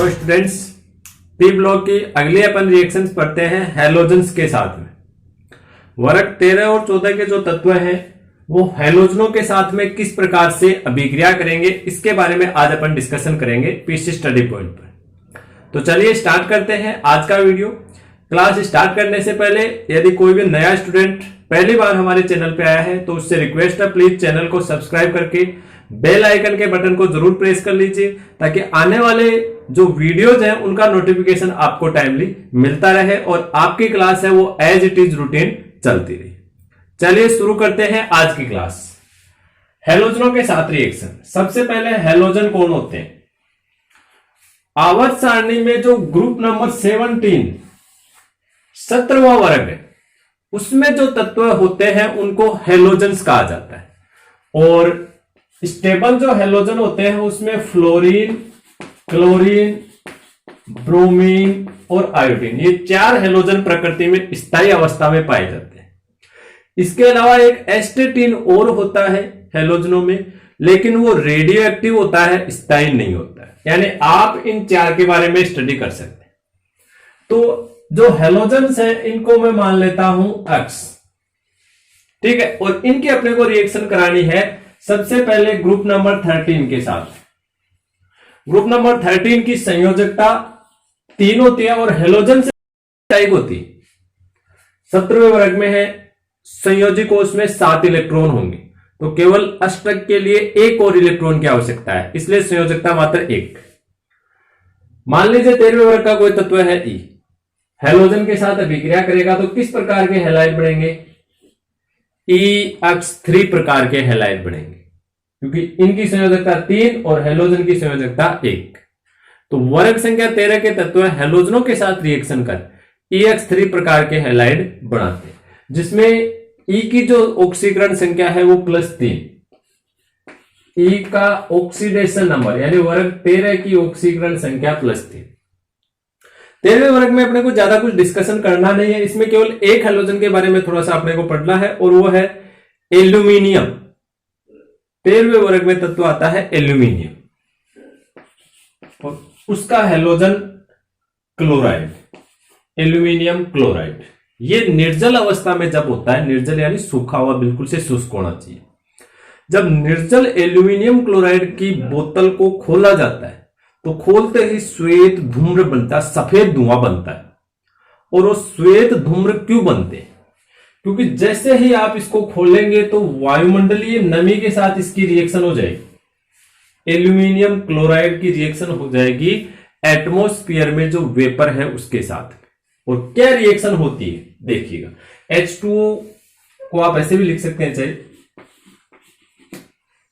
Hello students, P block की अगली अपन reactions पढ़ते हैं हैलोजन्स के साथ में। वर्ग 13 और 14 के जो तत्व हैं वो हैलोजनों के साथ में किस प्रकार से अभिक्रिया करेंगे, इसके बारे में आज अपन डिस्कशन करेंगे पीसी स्टडी पॉइंट पर। तो चलिए स्टार्ट करते हैं आज का वीडियो। क्लास स्टार्ट करने से पहले यदि कोई भी नया स्टूडेंट पहली बार हमारे चैनल पे आया है तो उससे रिक्वेस्ट है, प्लीज चैनल को सब्सक्राइब करके बेल आइकन के बटन को जरूर प्रेस कर लीजिए ताकि आने वाले जो वीडियोज हैं उनका नोटिफिकेशन आपको टाइमली मिलता रहे और आपकी क्लास है वो एज इट इज रूटीन चलती रही। चलिए शुरू करते हैं आज की क्लास। हैलोजनों के साथ रिएक्शन। सबसे पहले हैलोजन कौन होते हैं? आवर्त सारणी में जो ग्रुप नंबर 17 17वां वर्ग है उसमें जो तत्व होते हैं उनको हैलोजन्स कहा जाता है। और स्टेबल जो हैलोजन होते हैं उसमें फ्लोरीन, क्लोरीन, ब्रोमीन और आयोडीन, ये 4 हैलोजन प्रकृति में स्थायी अवस्था में पाए जाते हैं। इसके अलावा एक एस्टेटिन और होता है हैलोजनों में, लेकिन वो रेडियो एक्टिव होता है, स्थायी नहीं होता है। यानी आप इन 4 के बारे में स्टडी कर सकते हैं। तो जो हैलोजन्स हैं इनको मैं मान लेता हूं एक्स, ठीक है। और इनकी अपने को रिएक्शन करानी है सबसे पहले ग्रुप नंबर 13 के साथ। ग्रुप नंबर 13 की संयोजकता 3 होती है और हैलोजन से टाइप होती है। 17वें वर्ग में है, संयोजी कोष में 7 इलेक्ट्रॉन होंगे तो केवल अष्टक के लिए 1 और इलेक्ट्रॉन की आवश्यकता है, इसलिए संयोजकता मात्र 1। मान लीजिए 13वें वर्ग का कोई तत्व है ई, हैलोजन के साथ अभिक्रिया करेगा तो किस प्रकार के हैलाइड बनेंगे? EX3 प्रकार के हैलाइड बनेंगे क्योंकि इनकी संयोजकता 3 और हैलोजन की संयोजकता 1। तो वर्ग संख्या 13 के तत्व हैलोजनों के साथ रिएक्शन कर EX3 प्रकार के हैलाइड बनाते हैं, जिसमें E की जो ऑक्सीकरण संख्या है वो +3, E का ऑक्सीडेशन नंबर यानी वर्ग 13 की ऑक्सीकरण संख्या +3। 13वें वर्ग में अपने को ज्यादा कुछ डिस्कशन करना नहीं है, इसमें केवल एक हैलोजन के बारे में थोड़ा सा अपने को पढ़ना है और वो है एल्यूमिनियम। 13वें वर्ग में तत्व आता है एल्यूमिनियम और उसका हैलोजन क्लोराइड, एल्यूमिनियम क्लोराइड। ये निर्जल अवस्था में जब होता है, निर्जल यानी सूखा हुआ, बिल्कुल से शुष्क होना चाहिए। जब निर्जल एल्यूमिनियम क्लोराइड की बोतल को खोला जाता है तो खोलते ही श्वेत धूम्र बनता है, सफेद धुआं बनता है। और वो श्वेत धूम्र क्यों बनते हैं? क्योंकि जैसे ही आप इसको खोलेंगे तो वायुमंडलीय नमी के साथ इसकी रिएक्शन हो जाएगी, एल्यूमिनियम क्लोराइड की रिएक्शन हो जाएगी एटमॉस्फेयर में जो वेपर है उसके साथ। और क्या रिएक्शन होती है देखिएगा, H2O को आप ऐसे भी लिख सकते हैं, चाहे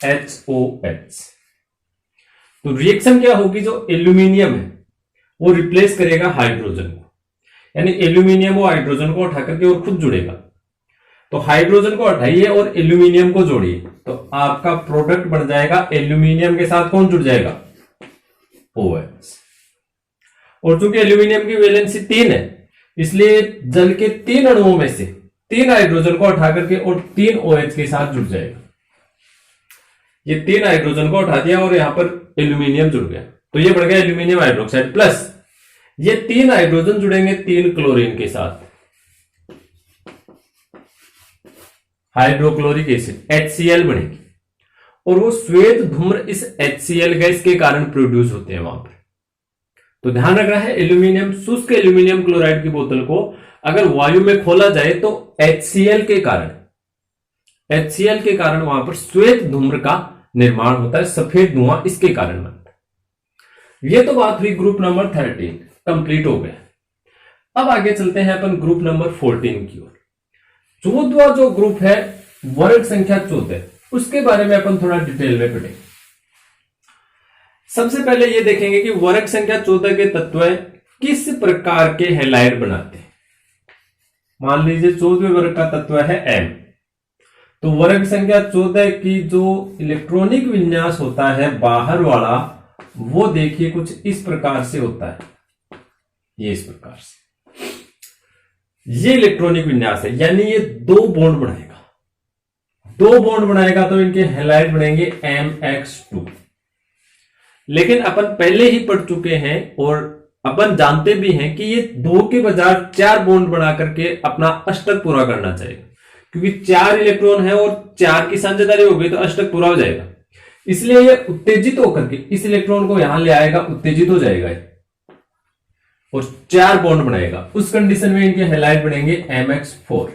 HOH। तो रिएक्शन क्या होगी, जो एल्यूमिनियम है वो रिप्लेस करेगा हाइड्रोजन को, यानी एल्यूमिनियम वो हाइड्रोजन को उठा करके और खुद जुड़ेगा। तो हाइड्रोजन को हटाइए और एल्यूमिनियम को जोड़िए तो आपका प्रोडक्ट बन जाएगा, एल्यूमिनियम के साथ कौन जुड़ जाएगा? OH। और चूंकि एल्यूमिनियम की वैलेंसी 3 है इसलिए जल के 3 अणुओं में से 3 हाइड्रोजन को उठा करके और 3 OH के साथ जुड़ जाएगा। ये 3 हाइड्रोजन को उठा दिया और यहां पर एल्यूमिनियम जुड़ गया तो ये बढ़ गया एल्यूमिनियम हाइड्रोक्साइड, प्लस ये 3 हाइड्रोजन जुड़ेंगे 3 क्लोरीन के साथ, हाइड्रोक्लोरिक एसिड HCl बनेगी। और वो श्वेत धूम्र इस HCl गैस के कारण प्रोड्यूस होते हैं वहां पर। तो ध्यान रखना है, एल्यूमिनियम, शुष्क एल्यूमिनियम क्लोराइड की बोतल को अगर वायु में खोला जाए तो HCl के कारण वहां पर श्वेत धूम्र का निर्माण होता है, सफेद धुआं इसके कारण बनता है। ये तो बात हुई ग्रुप नंबर 13, कंप्लीट हो गया। अब आगे चलते हैं अपन ग्रुप नंबर 14 की ओर। 14वां जो ग्रुप है वर्ग संख्या 14, उसके बारे में अपन थोड़ा डिटेल में पढ़ेंगे। सबसे पहले ये देखेंगे कि वर्ग संख्या 14 के तत्व किस प्रकार के हैलाइड बनाते हैं। मान लीजिए 14वें वर्ग का तत्व है M, तो वर्ग संख्या 14 की जो इलेक्ट्रॉनिक विन्यास होता है बाहर वाला, वो देखिए कुछ इस प्रकार से होता है, ये इस प्रकार से ये इलेक्ट्रॉनिक विन्यास है, यानी ये 2 बॉन्ड बनाएगा। 2 बॉन्ड बनाएगा तो इनके हैलाइड बनेंगे MX2। लेकिन अपन पहले ही पढ़ चुके हैं और अपन जानते भी हैं कि ये 2 के बजाय 4 बॉन्ड बना करके अपना अष्टक पूरा करना चाहिए, क्योंकि 4 इलेक्ट्रॉन है और 4 की साझेदारी हो गई तो अष्टक पूरा हो जाएगा। इसलिए ये उत्तेजित होकर के इस इलेक्ट्रॉन को यहां ले आएगा, उत्तेजित हो जाएगा और 4 बॉन्ड बनाएगा। उस कंडीशन में इनके हैलाइड बनेंगे MX4।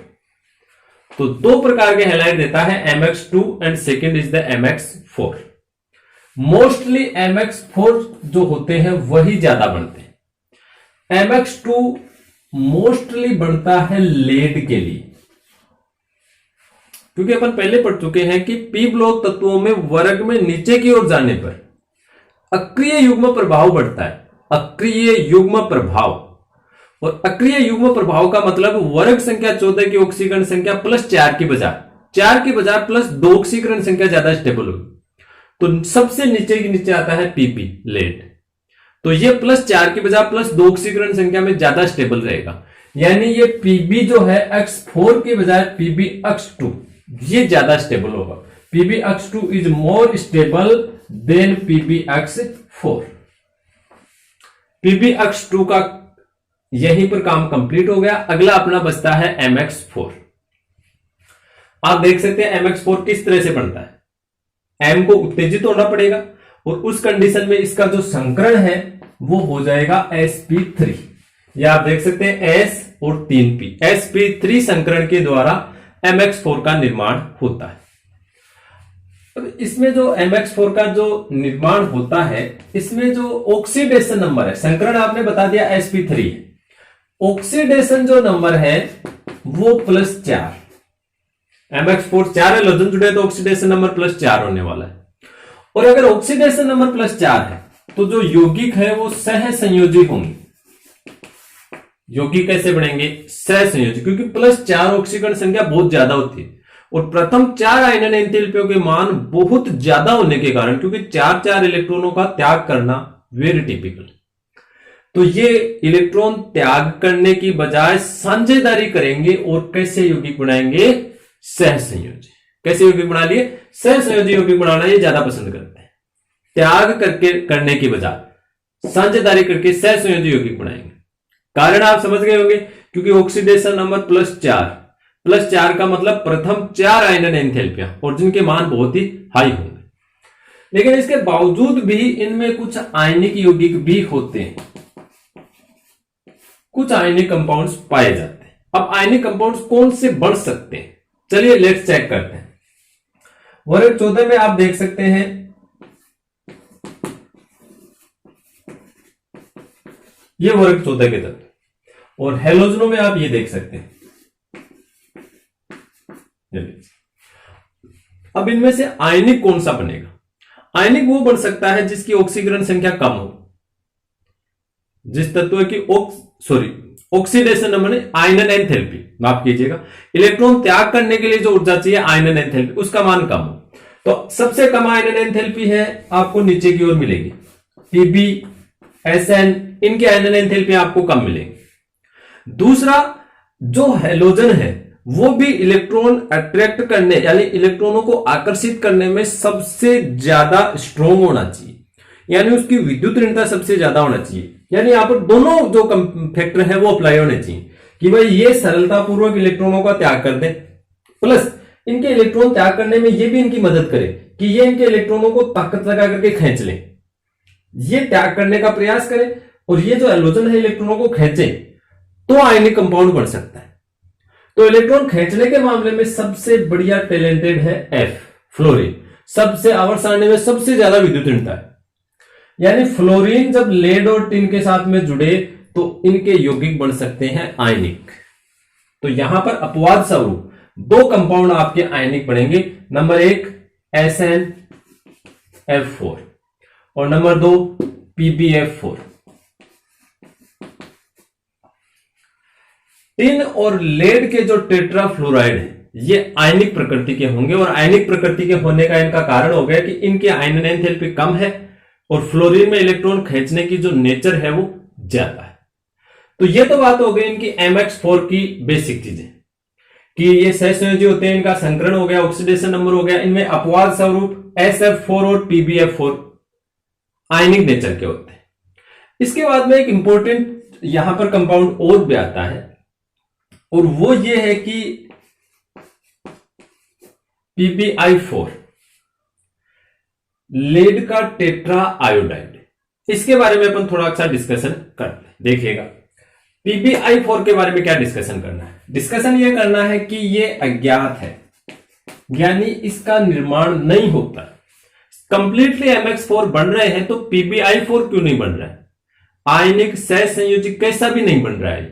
तो 2 प्रकार के हैलाइड देता है, MX2 and second is the MX4। Mostly MX4 जो होते हैं वही ज्यादा बनते हैं। MX2 मोस्टली बनता है लेड के लिए, क्योंकि अपन पहले पढ़ चुके हैं कि पी ब्लॉक तत्वों में वर्ग में नीचे की ओर जाने पर अक्रिय युग्म प्रभाव बढ़ता है। अक्रिय युग्म प्रभाव, और अक्रिय युग्म प्रभाव का मतलब वर्ग संख्या 14 की ऑक्सीकरण संख्या प्लस 4 की बजाय प्लस 2 ऑक्सीकरण संख्या ज्यादा स्टेबल होगी। तो सबसे नीचे आता है पीपी लेड, तो ये प्लस 4 की बजाय प्लस 2 ऑक्सीकरण संख्या में ज्यादा स्टेबल रहेगा। यानी ये पीबी जो है X4 की बजाय पीबी X2 ये ज्यादा स्टेबल होगा। PB X2 is more stable than PB X4। PB X2 का यहीं पर काम कंप्लीट हो गया। अगला अपना बचता है MX4। आप देख सकते हैं MX4 किस तरह से बनता है। M को उत्तेजित होना पड़ेगा और उस कंडीशन में इसका जो संकरण है वो हो जाएगा sp3। या आप देख सकते हैं S और 3p, sp3 संकरण के द्वारा MX4 का निर्माण होता है। अब इसमें जो MX4 का जो निर्माण होता है, इसमें जो ऑक्सीडेशन नंबर है, संकरण आपने बता दिया sp3 है, ऑक्सीडेशन जो नंबर है वो +4। MX4 4 हैलोजन जुड़े तो ऑक्सीडेशन नंबर +4 होने वाला है। और अगर ऑक्सीडेशन नंबर +4 है तो जो यौगिक है वो सहसंयोजी होंगे। यौगिक कैसे बनेंगे? सहसंयोजी, क्योंकि +4 ऑक्सीकरण संख्या बहुत ज्यादा होती है और प्रथम 4 आयनन एंथैल्पियों के मान बहुत ज्यादा होने के कारण, क्योंकि 4 इलेक्ट्रॉनों का त्याग करना वेरी टिपिकल, तो ये इलेक्ट्रॉन त्याग करने की बजाय साझेदारी करेंगे और कैसे यौगिक बनाएंगे? सहसंयोजी। कैसे यौगिक बना लिए? सहसंयोजी यौगिक बनाना ये ज्यादा पसंद करते हैं। त्याग करने की बजाय साझेदारी करके सहसंयोजी यौगिक बनाएंगे। कारण आप समझ गए होंगे, क्योंकि ऑक्सीडेशन नंबर +4 का मतलब प्रथम 4 आयनन एंथैल्पियां और जिनके मान बहुत ही हाई होंगे। लेकिन इसके बावजूद भी इनमें कुछ आयनिक यौगिक भी होते हैं, कुछ आयनिक कंपाउंड्स पाए जाते हैं। अब आयनिक कंपाउंड्स कौन से बन सकते हैं, चलिए लेट्स चेक करते हैं। वर्ग 14 में आप देख सकते हैं ये वर्ग 14 के तत्व, और हैलोजनों में आप ये देख सकते हैं। अब इनमें से आयनिक कौन सा बनेगा? आयनिक वो बन सकता है जिसकी ऑक्सीकरण संख्या कम हो, जिस तत्व की ऑक्सीडेशन नंबर आयनन एंथैल्पी, माफ कीजिएगा, इलेक्ट्रॉन त्याग करने के लिए जो ऊर्जा चाहिए आयनन एंथैल्पी, उसका मान कम हो। तो सबसे कम आयनन एंथैल्पी है आपको नीचे की ओर मिलेगी, पीबी, एसएन, इनके आयनन एंथैल्पी आपको कम मिलेंगे। दूसरा, जो हैलोजन है वो भी इलेक्ट्रॉन अट्रैक्ट करने यानी इलेक्ट्रॉनों को आकर्षित करने में सबसे ज्यादा स्ट्रॉन्ग होना चाहिए, यानी उसकी विद्युत ऋणता सबसे ज्यादा होना चाहिए। यानी यहां पर दोनों जो फैक्टर है वो अप्लाई होने चाहिए कि भाई ये सरलता पूर्वक इलेक्ट्रॉनों का त्याग कर दे, प्लस इनके इलेक्ट्रॉन त्याग करने में ये भी इनकी मदद करे कि ये इनके इलेक्ट्रॉनों को ताकत लगा करके खींच ले, ये त्याग करने का प्रयास करे और ये जो हैलोजन है इलेक्ट्रॉनों को खींचे, तो आयनिक कंपाउंड बन सकता है। तो इलेक्ट्रॉन खींचने के मामले में सबसे बढ़िया टैलेंटेड है F, फ्लोरीन। सबसे आवर्त सारणी में सबसे ज्यादा विद्युत ऋणता है, यानी फ्लोरीन जब लेड और टिन के साथ में जुड़े तो इनके यौगिक बन सकते हैं आयनिक। तो यहां पर अपवाद स्वरूप 2 कंपाउंड आपके आयनिक बनेंगे, नंबर 1 SnF4 और नंबर 2 PbF4। टिन और लेड के जो टेट्राफ्लोराइड है ये आयनिक प्रकृति के होंगे, और आयनिक प्रकृति के होने का इनका कारण हो गया कि इनके आयनन एंथैल्पी कम है और फ्लोरीन में इलेक्ट्रॉन खींचने की जो नेचर है वो ज्यादा है। तो ये तो बात हो गई इनकी MX4 की बेसिक चीजें कि ये सहसंयोजी होते हैं, इनका संकरण हो गया, ऑक्सीडेशन नंबर हो गया, इनमें अपवाद स्वरूप SF4 और PbF4 आयनिक नेचर के होते हैं। इसके बाद में एक इंपॉर्टेंट यहां पर कंपाउंड और भी आता है, और वो ये है कि PbI4, लेड का टेट्रा आयोडाइड। इसके बारे में अपन थोड़ा सा डिस्कशन करते हैं। देखिएगा PbI4 के बारे में क्या डिस्कशन करना है। डिस्कशन ये करना है कि ये अज्ञात है, यानी इसका निर्माण नहीं होता। कंप्लीटली MX4 बन रहे हैं तो PbI4 क्यों नहीं बन रहा है? आयनिक सहसंयोजी कैसा भी नहीं बन रहा है,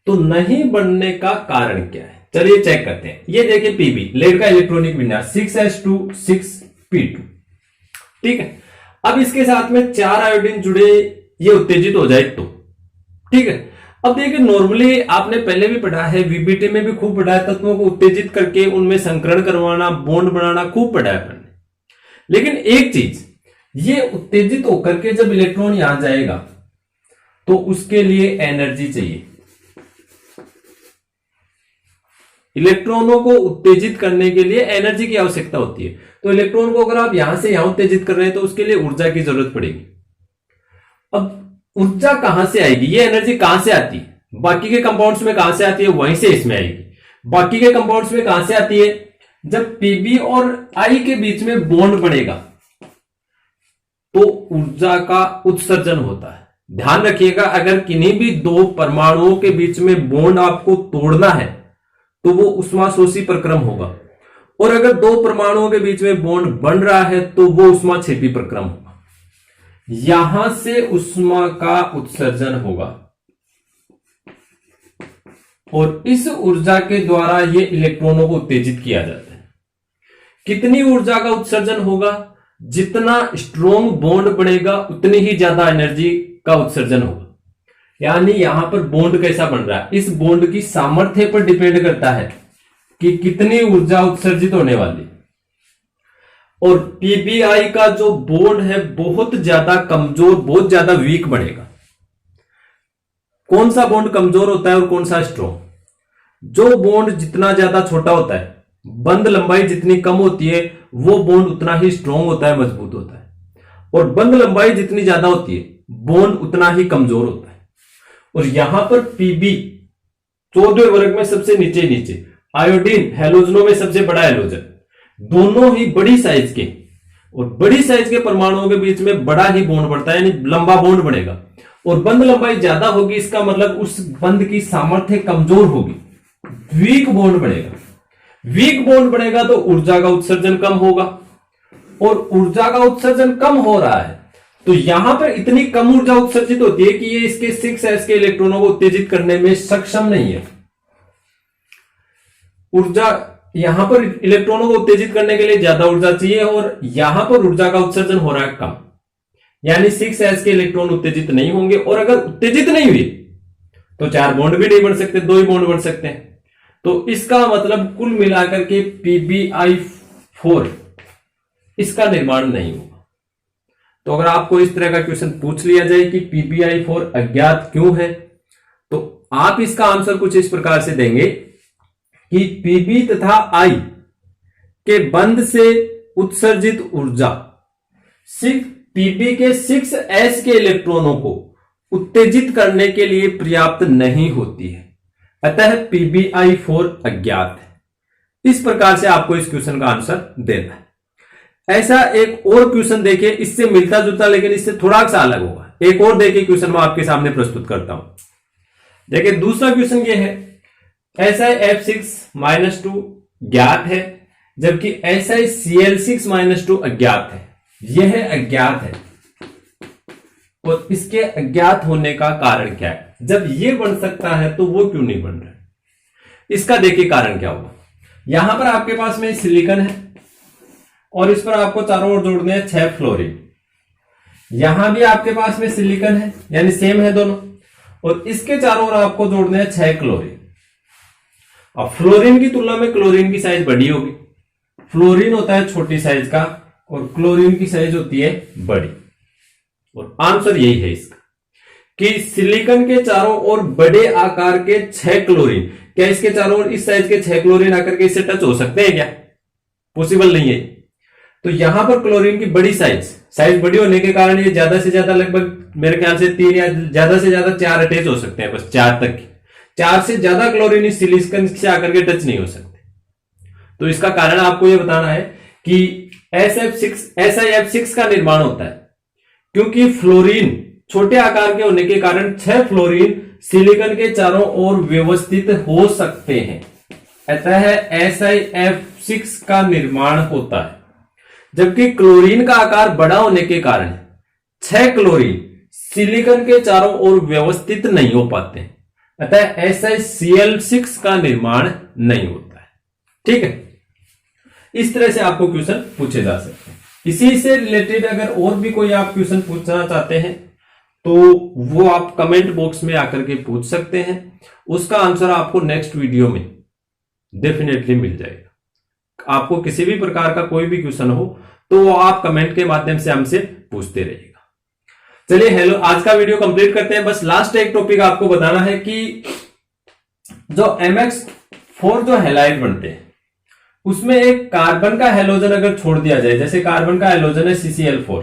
तो नहीं बनने का कारण क्या है, चलिए चेक करते हैं। ये देखिए Pb, लेड का इलेक्ट्रॉनिक विन्यास 6s2 6p2, ठीक है। अब इसके साथ में 4 आयोडीन जुड़े, ये उत्तेजित हो जाए तो ठीक है। अब देखिए नॉर्मली आपने पहले भी पढ़ा है, VBT में भी खूब पढ़ा है, तत्वों को उत्तेजित करके उनमें संकरण करवाना, बॉन्ड बनाना खूब पढ़ा है अपन ने। लेकिन एक चीज, ये उत्तेजित होकर के जब इलेक्ट्रॉन यहां जाएगा तो उसके लिए एनर्जी चाहिए। इलेक्ट्रॉनों को उत्तेजित करने के लिए एनर्जी की आवश्यकता होती है। तो इलेक्ट्रॉन को अगर आप यहां से यहां उत्तेजित कर रहे हैं तो उसके लिए ऊर्जा की जरूरत पड़ेगी। अब ऊर्जा कहां से आएगी, ये एनर्जी कहां से आती है? बाकी के कंपाउंड्स में कहां से आती है? वहीं से इसमें आएगी। बाकी के कंपाउंड्स में कहां से आती है? जब Pb और I के बीच में बॉन्ड बनेगा तो ऊर्जा का उत्सर्जन होता है। ध्यान रखिएगा, अगर किन्हीं भी दो परमाणुओं के बीच में बॉन्ड आपको तोड़ना है तो वो उष्माशोषी प्रक्रम होगा, और अगर दो परमाणुओं के बीच में बॉन्ड बन रहा है तो वो उष्माक्षेपी प्रक्रम होगा। यहां से उष्मा का उत्सर्जन होगा और इस ऊर्जा के द्वारा ये इलेक्ट्रॉनों को उत्तेजित किया जाता है। कितनी ऊर्जा का उत्सर्जन होगा? जितना स्ट्रॉन्ग बॉन्ड बनेगा उतनी ही ज्यादा एनर्जी का उत्सर्जन होगा। यानी यहां पर बॉन्ड कैसा बन रहा है, इस बॉन्ड की सामर्थ्य पर डिपेंड करता है कि कितनी ऊर्जा उत्सर्जित होने वाली। और PbI का जो बॉन्ड है बहुत ज्यादा कमजोर, बहुत ज्यादा वीक बनेगा। कौन सा बॉन्ड कमजोर होता है और कौन सा स्ट्रॉन्ग? जो बॉन्ड जितना ज्यादा छोटा होता है, बंध लंबाई जितनी कम होती है, वो बॉन्ड उतना ही स्ट्रॉन्ग होता है, मजबूत होता है। और बंध लंबाई जितनी ज्यादा होती है, बॉन्ड उतना ही कमजोर होता है। और यहां पर Pb 14वें वर्ग में सबसे नीचे नीचे, आयोडीन हैलोजनों में सबसे बड़ा हैलोजन, दोनों ही बड़ी साइज के, और बड़ी साइज के परमाणुओं के बीच में बड़ा ही बॉन्ड बढ़ता है, यानी लंबा बॉन्ड बनेगा। और बंध लंबाई ज्यादा होगी, इसका मतलब उस बंध की सामर्थ्य कमजोर होगी, वीक बॉन्ड बनेगा। वीक बॉन्ड बनेगा तो ऊर्जा का उत्सर्जन कम होगा, और ऊर्जा का उत्सर्जन कम हो रहा है तो यहां पर इतनी कम ऊर्जा उत्सर्जित होती है कि ये इसके 6s के इलेक्ट्रॉनों को उत्तेजित करने में सक्षम नहीं है। ऊर्जा यहां पर इलेक्ट्रॉनों को उत्तेजित करने के लिए ज्यादा ऊर्जा चाहिए, और यहां पर ऊर्जा का उत्सर्जन हो रहा है कम, यानी 6s के इलेक्ट्रॉन उत्तेजित नहीं होंगे। और अगर उत्तेजित नहीं हुए तो 4 बॉन्ड भी नहीं बन सकते, 2 ही बॉन्ड बन सकते हैं। तो इसका मतलब कुल मिलाकर के PbI4 इसका निर्माण नहीं होगा। तो अगर आपको इस तरह का क्वेश्चन पूछ लिया जाए कि PbI4 अज्ञात क्यों है, तो आप इसका आंसर कुछ इस प्रकार से देंगे कि Pb तथा I के बंध से उत्सर्जित ऊर्जा सिर्फ Pb के 6s के इलेक्ट्रॉनों को उत्तेजित करने के लिए पर्याप्त नहीं होती है, अतः PbI4 अज्ञात है। इस प्रकार से आपको इस क्वेश्चन का आंसर देना है। ऐसा एक और क्वेश्चन देखिए, इससे मिलता जुलता लेकिन इससे थोड़ा सा अलग होगा। एक और देखिए क्वेश्चन मैं आपके सामने प्रस्तुत करता हूं। देखिए दूसरा क्वेश्चन ये है, SiF6-2 ज्ञात है जबकि SiCl6-2 अज्ञात है। यह अज्ञात है और इसके अज्ञात होने का कारण क्या है? जब ये बन सकता है तो वो क्यों नहीं बन रहा है? इसका देखिए कारण क्या होगा। यहां पर आपके पास में सिलिकॉन है और इस पर आपको चारों ओर जोड़ने हैं 6 फ्लोरीन। यहां भी आपके पास में सिलिकॉन है, यानी सेम है दोनों, और इसके चारों ओर आपको जोड़ने हैं 6 क्लोरीन। अब फ्लोरीन की तुलना में क्लोरीन की साइज बड़ी होगी। फ्लोरीन होता है छोटी साइज का और क्लोरीन की साइज होती है बड़ी। और आंसर यही है इसका कि सिलिकॉन के चारों ओर बड़े आकार के 6 क्लोरीन, क्या इसके चारों ओर इस साइज के 6 क्लोरीन आकर के इससे टच हो सकते हैं क्या? पॉसिबल नहीं है। तो यहां पर क्लोरीन की बड़ी साइज साइज बड़ी होने के कारण ये ज्यादा से ज्यादा लगभग मेरे ख्याल से 3 या ज्यादा से ज्यादा 4 अटैच हो सकते हैं, बस 4 तक की। 4 से ज्यादा क्लोरीन इस सिलिकॉन से आकर के टच नहीं हो सकते। तो इसका कारण आपको ये बताना है कि SiF6 का निर्माण होता है क्योंकि फ्लोरीन छोटे आकार के होने के कारण 6 फ्लोरीन सिलिकॉन के चारों ओर व्यवस्थित हो सकते हैं, अतः SiF6 का निर्माण होता है। जबकि क्लोरीन का आकार बड़ा होने के कारण 6 क्लोरीन सिलिकॉन के चारों ओर व्यवस्थित नहीं हो पाते, अतः SiCl6 का निर्माण नहीं होता है। ठीक है, इस तरह से आपको क्वेश्चन पूछे जा सकते हैं। इसी से रिलेटेड अगर और भी कोई आप क्वेश्चन पूछना चाहते हैं तो वो आप कमेंट बॉक्स में आकर के पूछ सकते हैं, उसका आंसर आपको नेक्स्ट वीडियो में डेफिनेटली मिल जाएगा। आपको किसी भी प्रकार का कोई भी क्वेश्चन हो तो वो आप कमेंट के माध्यम से हमसे पूछते रहिएगा। चलिए हेलो, आज का वीडियो कंप्लीट करते हैं। बस लास्ट एक टॉपिक आपको बताना है कि जो MX4 जो हैलाइड बनते हैं उसमें एक कार्बन का हैलोजन अगर छोड़ दिया जाए, जैसे कार्बन का हैलोजन है CCl4,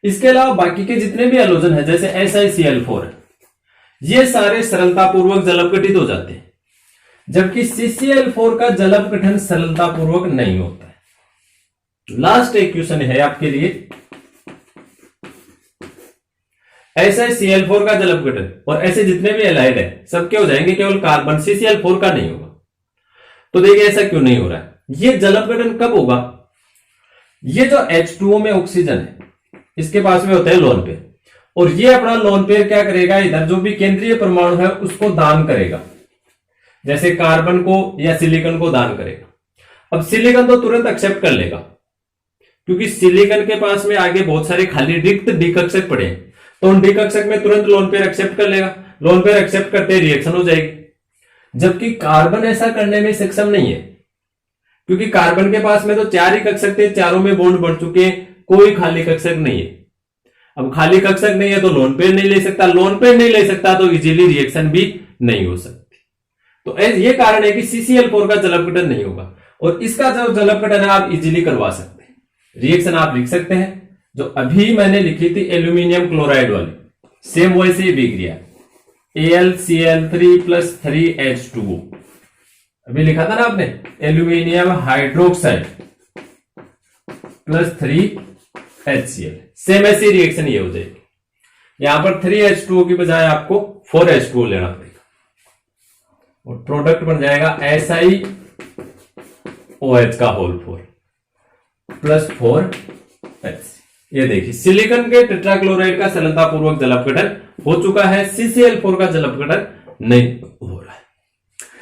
इसके अलावा बाकी के जितने भी हैलोजन है जैसे SiCl4 है, ये सारे सरलतापूर्वक जलपघटित हो जाते हैं, जबकि CCl4 का जलपघटन सरलतापूर्वक नहीं होता है। लास्ट एक क्वेश्चन है आपके लिए, SiCl4 का जलपघटन और ऐसे जितने भी हैलाइड है सबके हो जाएंगे, केवल कार्बन CCl4 का नहीं होगा। तो देखिए ऐसा क्यों नहीं हो रहा है, ये जलपघटन कब होगा? ये जो H2O में ऑक्सीजन है इसके पास में होता है लोन पेयर, और ये अपना लोन पेयर क्या करेगा, इधर जो भी केंद्रीय परमाणु है उसको दान करेगा, जैसे कार्बन को या सिलिकॉन को दान करेगा। अब सिलिकॉन तो तुरंत एक्सेप्ट कर लेगा क्योंकि सिलिकॉन के पास में आगे बहुत सारे खाली रिक्त डिकक्षक पड़े हैं, तो उन डिकक्षक में तुरंत लोन पेयर एक्सेप्ट कर लेगा। लोन पेयर एक्सेप्ट करते ही रिएक्शन हो जाएगी, जबकि कार्बन ऐसा करने में सक्षम नहीं है क्योंकि कार्बन के पास में तो 4 ही कक्षक थे, चारों में बॉन्ड बढ़ चुके हैं, कोई खाली कक्षक नहीं है। अब खाली कक्षक नहीं है तो लोन पेयर नहीं ले सकता, लोन पेयर नहीं ले सकता तो इजीली रिएक्शन भी नहीं हो सकती। तो ये कारण है कि CCl4 का जलपघटन नहीं होगा, और इसका जो जलपघटन है आप इजीली करवा सकते हैं। रिएक्शन आप लिख सकते हैं जो अभी मैंने लिखी थी एल्यूमिनियम क्लोराइड वाली, सेम वैसे ही बिक गया, AlCl3 + 3H2O। अभी लिखा था ना आपने, एल्यूमिनियम हाइड्रोक्साइड + 3HCl, सेम ऐसी रिएक्शन ये हो जाएगी। यहां पर 3H2O की बजाय आपको 4H2O लेना पड़ेगा और प्रोडक्ट बन जाएगा SiOH का होल 4 + 4H। ये देखिए सिलिकॉन के टेट्राक्लोराइड का सरलतापूर्वक जलपघटन हो चुका है, CCl4 का जलपघटन नहीं हो रहा है।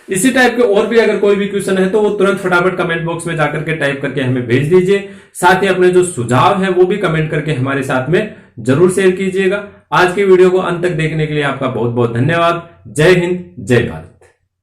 इसी टाइप के और भी अगर कोई भी क्वेश्चन है तो वो तुरंत फटाफट कमेंट बॉक्स में जाकर के टाइप करके हमें भेज दीजिए। साथ ही अपने जो सुझाव है वो भी कमेंट करके हमारे साथ में जरूर शेयर कीजिएगा। आज की वीडियो को अंत तक देखने के लिए आपका बहुत बहुत धन्यवाद। जय हिंद, जय भारत।